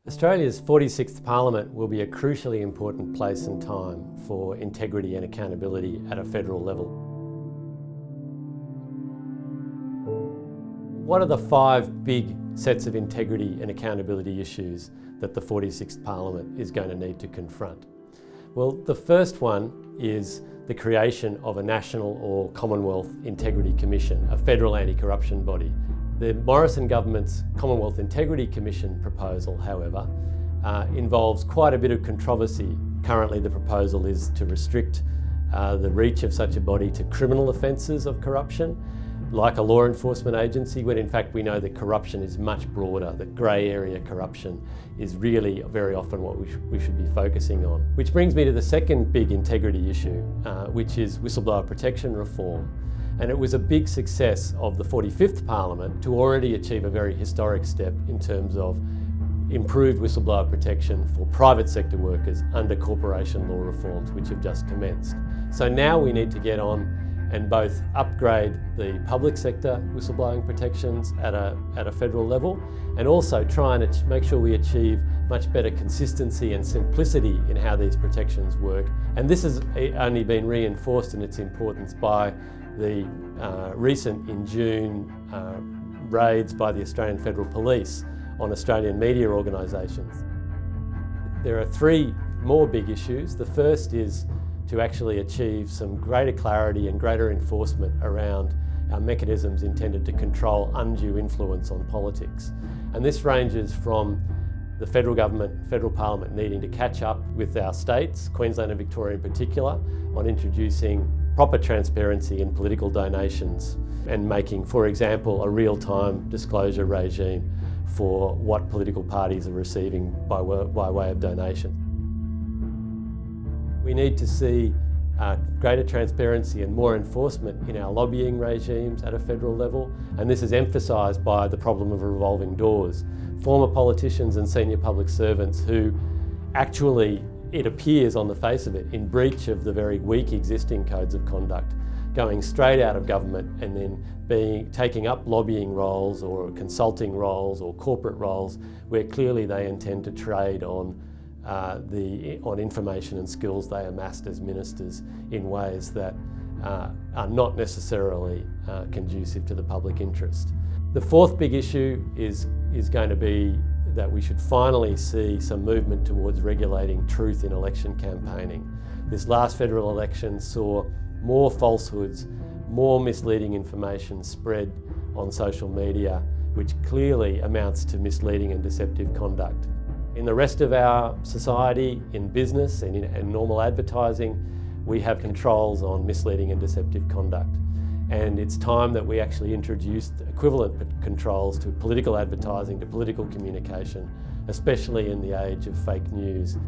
Australia's 46th Parliament will be a crucially important place and time for integrity and accountability at a federal level. What are the 5 big sets of integrity and accountability issues that the 46th Parliament is going to need to confront? Well, the first one is the creation of a national or Commonwealth Integrity Commission, a federal anti-corruption body. The Morrison government's Commonwealth Integrity Commission proposal, however, involves quite a bit of controversy. Currently, the proposal is to restrict the reach of such a body to criminal offences of corruption, like a law enforcement agency, when in fact we know that corruption is much broader, that grey area corruption is really very often what we should be focusing on. Which brings me to the second big integrity issue, which is whistleblower protection reform. And it was a big success of the 45th Parliament to already achieve a very historic step in terms of improved whistleblower protection for private sector workers under corporation law reforms which have just commenced. So now we need to get on and both upgrade the public sector whistleblowing protections at a federal level, and also try and make sure we achieve much better consistency and simplicity in how these protections work. And this has only been reinforced in its importance by the recent, in June, raids by the Australian Federal Police on Australian media organisations. There are 3 more big issues. The first is to actually achieve some greater clarity and greater enforcement around our mechanisms intended to control undue influence on politics. And this ranges from the federal government, federal parliament needing to catch up with our states, Queensland and Victoria in particular, on introducing proper transparency in political donations and making, for example, a real-time disclosure regime for what political parties are receiving by way of donation. We need to see greater transparency and more enforcement in our lobbying regimes at a federal level, and this is emphasised by the problem of revolving doors. Former politicians and senior public servants who actually, it appears on the face of it, in breach of the very weak existing codes of conduct, going straight out of government and then taking up lobbying roles or consulting roles or corporate roles where clearly they intend to trade on information and skills they amassed as ministers in ways that are not necessarily conducive to the public interest. The fourth big issue is going to be that we should finally see some movement towards regulating truth in election campaigning. This last federal election saw more falsehoods, more misleading information spread on social media, which clearly amounts to misleading and deceptive conduct. In the rest of our society, in business and in normal advertising, we have controls on misleading and deceptive conduct. And it's time that we actually introduced equivalent controls to political advertising, to political communication, especially in the age of fake news.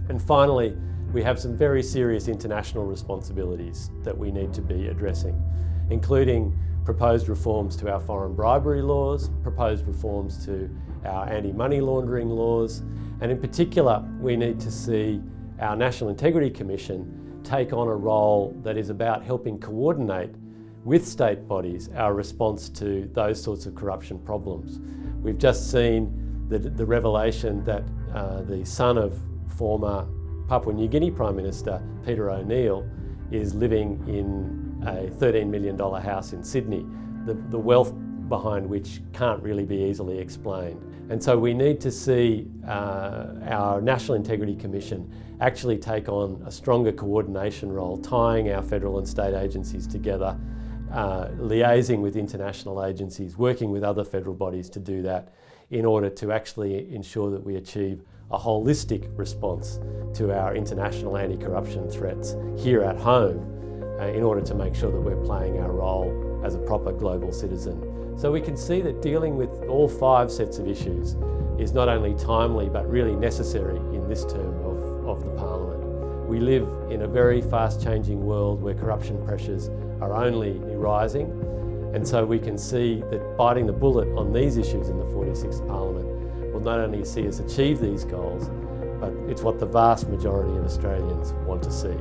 And finally, we have some very serious international responsibilities that we need to be addressing, including proposed reforms to our foreign bribery laws, proposed reforms to our anti-money laundering laws, and in particular, we need to see our National Integrity Commission take on a role that is about helping coordinate with state bodies our response to those sorts of corruption problems. We've just seen the revelation that the son of former Papua New Guinea Prime Minister Peter O'Neill is living in a $13 million house in Sydney, the wealth behind which can't really be easily explained. And so we need to see our National Integrity Commission actually take on a stronger coordination role, tying our federal and state agencies together, liaising with international agencies, working with other federal bodies to do that in order to actually ensure that we achieve a holistic response to our international anti-corruption threats here at home in order to make sure that we're playing our role as a proper global citizen. So we can see that dealing with all 5 sets of issues is not only timely but really necessary in this term of the Parliament. We live in a very fast-changing world where corruption pressures are only rising, and so we can see that biting the bullet on these issues in the 46th Parliament will not only see us achieve these goals, but it's what the vast majority of Australians want to see.